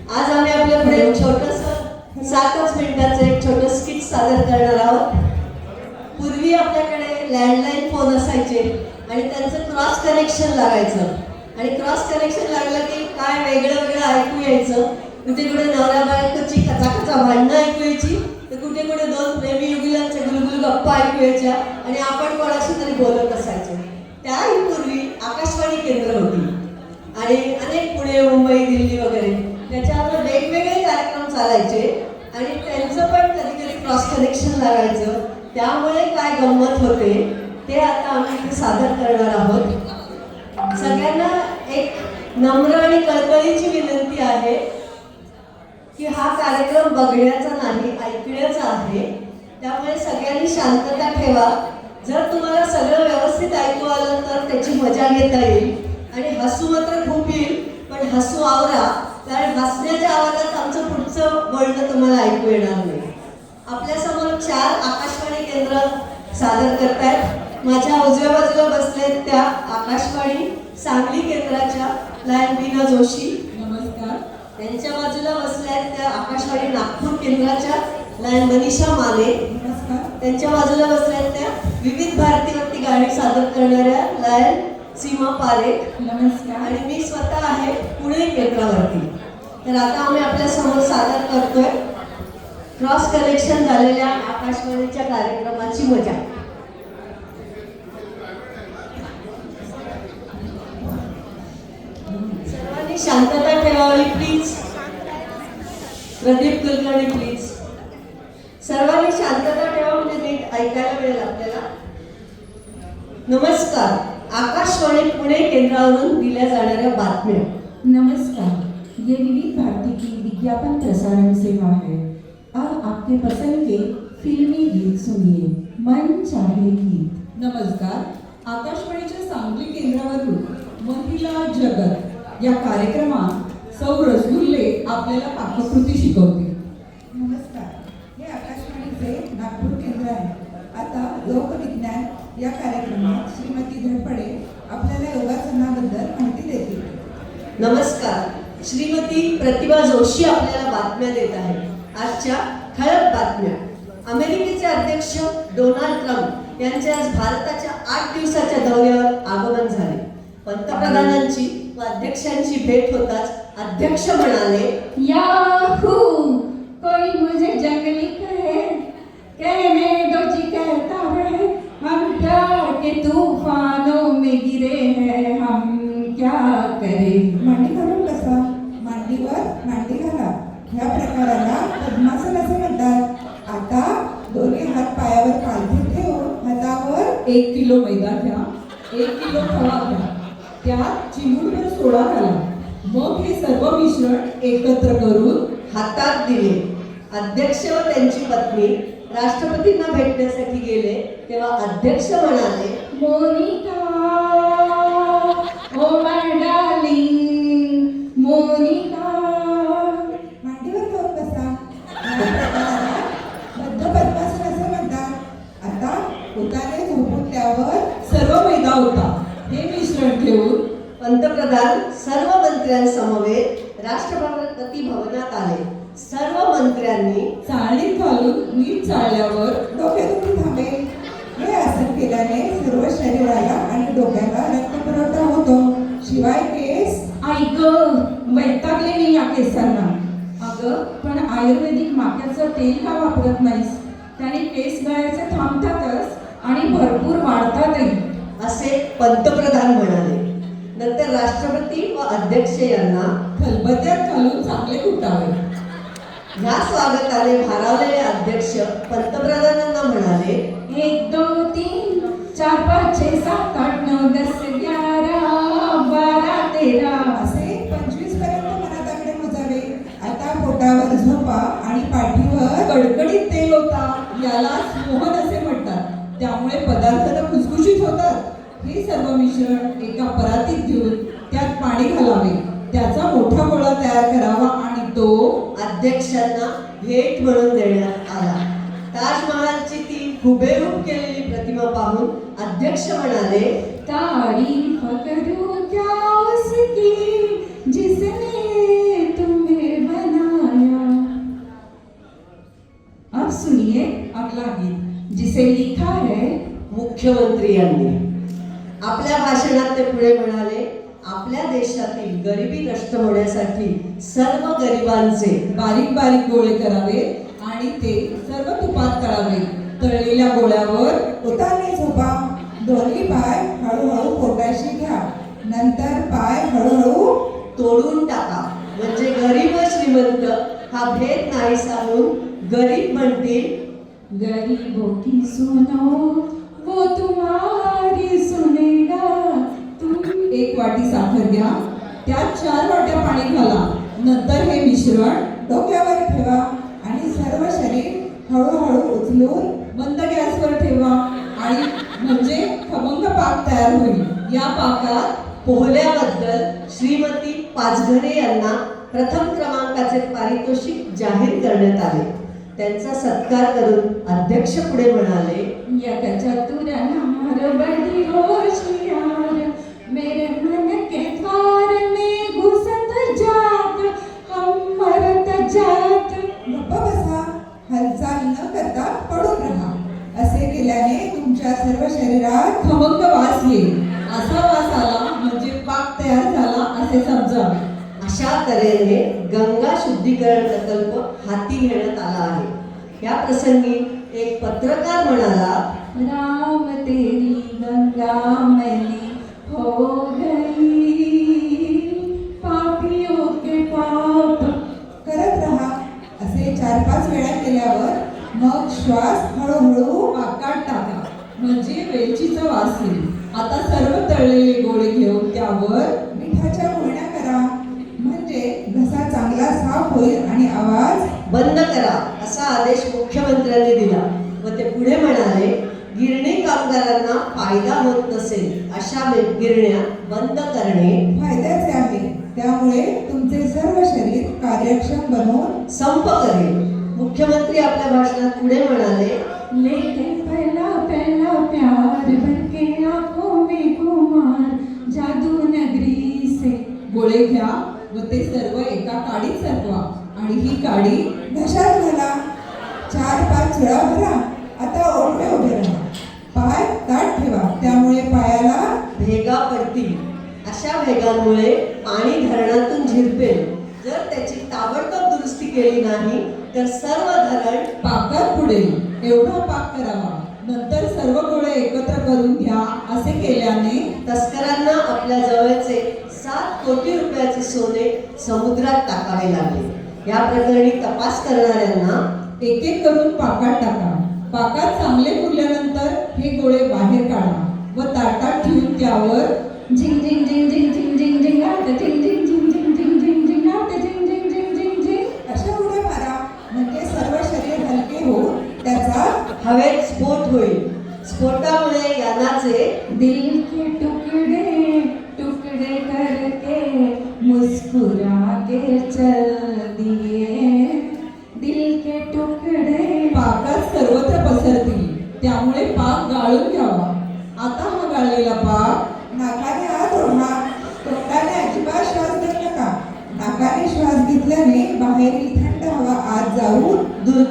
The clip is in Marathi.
आज आम्ही आपल्याकडे एक छोटंसं 7च मिनिटाचं एक छोटं स्किट सादर करणार आहोत. पूर्वी आपल्याकडे लँडलाईन फोन असायचे आणि त्यांचं क्रॉस कनेक्शन लागायचं आणि क्रॉस कनेक्शन लागलं की काय वेगळं वेगळं ऐकू यायचं. कुठे कुठे नवरा बायकोची कचाकचा भांडणं ऐकू यायची, तर कुठे कुठे दोन प्रेमी युगुलांचे गुलगुल गप्पा ऐकू यायच्या आणि आपण कोणाशी तरी बोलत असायचो. त्याही पूर्वी आकाशवाणी केंद्र होती आणि अनेक पुणे मुंबई दिल्ली वगैरे त्याच्यावर वेगवेगळे कार्यक्रम चालायचे आणि त्यांचं पण कधी कधी क्रॉस कनेक्शन लागायचं. त्यामुळे काय गंमत होते ते आता आम्ही इथे सादर करणार आहोत. सगळ्यांना एक नम्र आणि कळकळीची विनंती आहे की हा कार्यक्रम बघण्याचा नाही, ऐकण्याचा आहे. त्यामुळे सगळ्यांनी शांतता ठेवा. जर तुम्हाला सगळं व्यवस्थित ऐकू आलं तर त्याची मजा घेता येईल आणि हसू मात्र खूप येईल, पण हसू आवरा, कारण हसण्याच्या आवाजात आमचं पुढचं बोलणं तुम्हाला ऐकू येणार नाही. आपल्यासमोर 4 आकाशवाणी केंद्र सादर करतायत. माझ्या उजव्या बाजूला बसलेत त्या आकाशवाणी सांगली केंद्राच्या लायन वीणा जोशी, नमस्कार. त्यांच्या बाजूला बसल्यात त्या आकाशवाणी नागपूर केंद्राच्या लायन मनीषा माने, नमस्कार. त्यांच्या बाजूला बसल्यात त्या विविध भारतीवरती गाणी सादर करणाऱ्या लायन सीमा पारेख, नमस्कार. आणि मी स्वतः आहे पुणे केंद्रावरती. तर आता आम्ही आपल्या समोर सादर करतोय क्रॉस कनेक्शन झालेल्या आकाशवाणीच्या कार्यक्रमाची मजा. सर्वांनी शांतता ठेवावी प्लीज. प्रदीप कुलकर्णी प्लीज. सर्वांनी शांतता ठेवा म्हणजे नीट ऐकायला मिळेल आपल्याला. नमस्कार. आकाशवाणी पुणे केंद्रावरून दिल्या जाणाऱ्या बातम्या. नमस्कार, ये विविध भारती की विज्ञापन प्रसारण सेवा है. अब आपके पसंद के फिल्मी गीत सुनिए, मन चाहे गीत. नमस्कार. आकाशवाणीच्या सांगली केंद्रावरून महिला जगत या कार्यक्रमात सौ रसगुल्ले आपल्याला पाककृती शिकवते. नमस्कार, हे आकाशवाणीचे नागपूर केंद्र आहे. आता लोकविज्ञान या कार्यक्रमात श्रीमती धडपडे आपल्याला योगासनाबद्दल माहिती देतील. नमस्कार. श्रीमती प्रतिभा जोशी आपल्याला बातम्या देत आहे. आजच्या ठळक बातम्या. अमेरिकेचे अध्यक्ष डोनाल्ड ट्रम्प यांचे आज भारताच्या 8 दिवसाच्या दौऱ्यावर आगमन झाले. पंतप्रधानांची व अध्यक्षांची भेट होताच अध्यक्ष म्हणाले, याहू, कोई मुझे जंगली कहे, कहने दो जी कहता है, हम प्यार के तूफानों में गिरे हैं, हम क्या करें. मांडी घालून बसा, मांडीवर मांडी घाला. ह्या प्रकाराला पद्मासन असे म्हणतात. आता दोन्ही हात पायावर पालथी ठेवून हातावर 1 किलो मैदा घ्या, 1 किलो खवा घ्या, त्यात चिमूटभर सोडा घाला. मग हे सर्व मिश्रण एकत्र करून हातात दिले. अध्यक्ष व त्यांची पत्नी राष्ट्रपतींना भेटण्यासाठी गेले तेव्हा अध्यक्ष म्हणाले, Monica, oh my darling, Monica. मांडीवर जाऊन बसा. या प्रकाराला बद्ध पद्मासन असे म्हणतात. आता उताने झोपून त्यावर सर्व मैदा होता हे मिश्रण ठेवून पंतप्रधान सर्व मंत्र्यांसमवेत राष्ट्रपती भवनात आले. सर्व मंत्र्यांनी चाळणीत घालून नीट चाळल्यावर डोकेदुखी थांबेल. हे आसन केल्याने सर्व शरीराला आणि डोक्याला रक्तपुरवठा होतो. शिवाय केस ऐक, वैतागले मी या केसांना. अगं, पण आयुर्वेदिक माक्याचं तेल का वापरत नाहीस? त्याने केस गळायचे थांबतातच आणि भरपूर वाढतातही, असे पंतप्रधान म्हणाले. नंतर राष्ट्रपती व अध्यक्ष यांना खलबत्त्यात घालून चांगले कुटावे. ह्या स्वागताने भारावलेले अध्यक्ष पंतप्रधानांना म्हणाले, 1 2 3 4 5 6 7 8 9 10 11 12 13. असे 25 पर्यंत मनाताकडे मोजावे. आता पोटावर झोपा आणि पाठीवर कडकडीत तेल होता, यालाच मोहन असे म्हणतात. त्यामुळे पदार्थ तर खुसखुशीत होतात. हे सर्व मिश्रण एका परातीत घेऊन त्यात पाणी घालावे. त्याचा मोठा गोळा तयार करावा आणि तो अध्यक्षांना भेट म्हणून देण्यात आला. ताजमहालची ती हुबेहूब केलेली प्रतिमा पाहून अध्यक्ष म्हणाले, तारीफ करूं क्या उसकी जिसने तुम्हें मुख्यमंत्री यांनी. आपल्या भाषणात ते पुढे म्हणाले, आपल्या देशातील गरिबी नष्ट होण्यासाठी सर्व गरिबांचे बारीक बारीक गोळे करावे आणि ते सर्व तुपात तळावे. तळलेल्या गोळ्यावर उतारणे झोपा, दोन्ही पाय हळूहळू पोटाशी घ्या, नंतर पाय हळूहळू तोडून टाका. म्हणजे गरीब व श्रीमंत हा भेद नाही सांगून गरीब म्हणतील, गरीबों की सुनो वो तुम्हारी सुनेगा. तुम एक वाटी साखर घ्या, त्यात 4 वाट्या पाणी घाला. नंतर हे मिश्रण डोक्यावर ठेवा आणि सर्व शरीर हळूहळू उचलून मंद गॅसवर ठेवा आणि म्हणजे खमंग पाक तयार होईल. या पाकात पोहल्याबद्दल श्रीमती पाचघरे यांना प्रथम क्रमांकाचे पारितोषिक जाहीर करण्यात आले. त्यांचा सत्कार करून अध्यक्ष पुढे म्हणाले, यक चतुर नार बड़ी होशियार, मेरे मन के द्वार में घुसत जात, हम मरत जात. गप्प बसा, हालचाल न करता पडून राहा. असे केल्याने तुमच्या सर्व शरीरात खमंग वास येईल. असा वास आला म्हणजे पाक तयार झाला असे समजा. अशा तऱ्हेने गंगा शुद्धीकरण प्रकल्प हाती घेण्यात आला आहे. या प्रसंगी एक पत्रकार म्हणाला, राम तेरी गंगा मैली हो गई, पापियों के पाप. करत राहा. असे 4-5 वेळा केल्यावर मग श्वास हळूहळू पाकात टाका म्हणजे वेलचीचा वास येईल. आता सर्व तळलेले गोळे घेऊन त्यावर मिठाच्या गुळण्या करा, म्हणजे घसा चांगला साफ होईल आणि आवाज बंद करा असा आदेश मुख्यमंत्र्यांनी दिला व ते पुढे म्हणाले, गिरणी कामगारांना फायदा होत नसेल अशा गिरण्या बंद करणे फायद्याचे आहे. त्यामुळे तुमचे सर्व शरीर कार्यक्षम बनवून संप करेल. मुख्यमंत्री आपल्या भाषणात पुढे म्हणाले, लेकिन पहला पहला प्यार बनके आंखों में कुमार, जादू नगरी से. गोळे घ्या व ते सर्व एका काडीत सरकवा आणि ही काडी घशात घाला. 4-5 वेळा भरा. आता ओढवे उभे राहा. पाय ताट ठेवा, त्यामुळे पायाला भेगा पडतील. अशा भेगांमुळे पाणी धरणातून झिरपेल. जर त्याची ताबडतोब दुरुस्ती केली नाही तर सर्व धरण पाकात बुडेल. एवढा पाक करावा. नंतर सर्व गोळे एकत्र करून घ्या. असे केल्याने तस्करांना आपल्या जवळचे 7 कोटी रुपयाचे सोने समुद्रात टाकावे लागले. या प्रकरणी तपास करणाऱ्यांना एक एक करून पाकात टाका. पाकात चांगले मुरल्यानंतर हे गोळे बाहेर काढा व ताटात ठेवून त्यावर झिंग झिंग झिंग झिंग झिंग झिंग झिंग आट, झिंग झिंग झिंग झिंग झिंग झिंग झिंग आट, झिंग झिंग झिंग झिंग झिंग. अशा उड्या मारा, म्हणजे सर्व शरीर हलके होऊन त्याचा हवेत स्फोट होईल. स्फोटामुळे यानाचे दिल के टुकड़े टुकड़े करके मुस्कुरा के चल दिए, दिल के टुकड़े. पाकात सर्वत्र पसरतील. त्यामुळे पाक गाळून घ्यावा. आता हा गाळलेला पाक नाकाने आत ओढा. तोंडाने अजिबात श्वास घेऊ नका. नाकाने श्वास घेतल्याने बाहेरील थंड हवा आत जाऊन